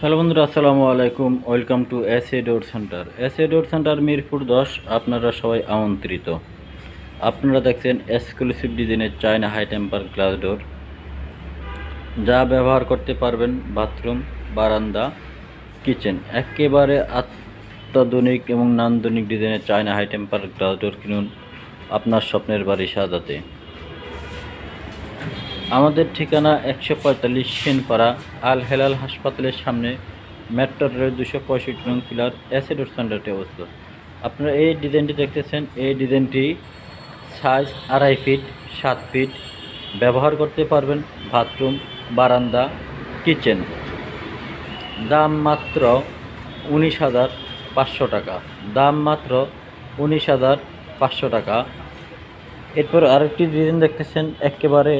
Hello বন্ধুরা, আসসালামু আলাইকুম। Welcome to SA door centre. SA door centre Mirpur 10। আপনারা সবাই আমন্ত্রিত। আপনারা দেখছেন এক্সক্লুসিভ ডিজাইনের China high temper glass door, যা ব্যবহার করতে পারবেন বাথরুম, বারান্দা, কিচেন। একেবারে অত্যাধুনিক এবং নান্দনিক ডিজাইনের China high temper glass door কিনুন আপনার স্বপ্নের বাড়ি সাজাতে। আমাদের ঠিকানা 145 সেনপাড়া, আল হেলাল হাসপাতালের সামনে, মেট্রো রেল 265 নং পিলার, এসএ ডোর সেন্টারটি অবস্থিত। আপনারা এই ডিজাইনটি দেখতেছেন, এই ডিজাইনটি সাইজ 2.5 ফিট 7 ফিট, ব্যবহার করতে পারবেন বাথরুম, বারান্দা, কিচেন। দাম মাত্র 19,500 টাকা। দাম মাত্র 19,500 টাকা। এরপর আরেকটি ডিজাইন দেখতেছেন, একেবারে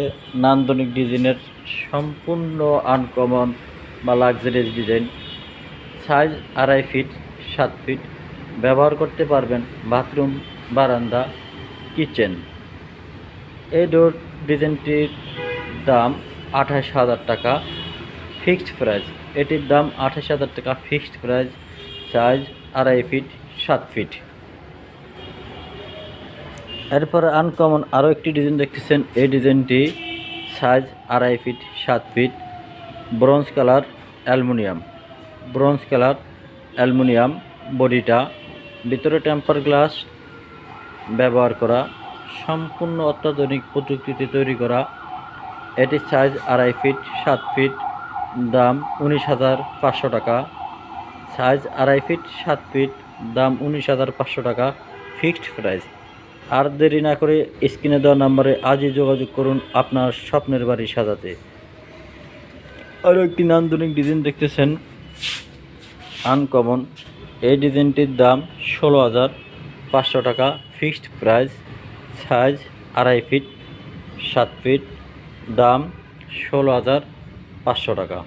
নান্দনিক ডিজাইনের, সম্পূর্ণ আনকমন বা luxurious design. Size 2.5 feet 7 feet, ব্যবহার করতে পারবেন বাথরুম, বারান্দা, কিচেন। এই ডোর ডিজাইনটির দাম 28,000 টাকা ফিক্সড প্রাইস। এটির দাম 28,000 টাকা fixed price. Size 2.5 feet 7 feet. এরপরে আনকমন আরও একটি ডিজাইন দেখতেছেন, এই ডিজাইনটি size 2.5 feet 7 feet, bronze colour aluminium বডিটা, ভিতরে টেম্পার গ্লাস ব্যবহার করা, সম্পূর্ণ অত্যাধুনিক প্রযুক্তিতে তৈরি করা। এটির সাইজ 2.5 ফিট 7 ফিট, দাম 19,500 টাকা। সাইজ 2.5 ফিট 7 ফিট, দাম 19,500 টাকা ফিক্সড প্রাইস। আর দেরি না করে স্ক্রিনে দেওয়া নাম্বারে আজই যোগাযোগ করুন আপনার স্বপ্নের বাড়ি সাজাতে। আরও একটি নান্দনিক ডিজাইন দেখতেছেন, আনকমন। এই ডিজাইনটির দাম 16,500 টাকা fixed price. Size 2.5 feet 7 feet, দাম 16,500 টাকা।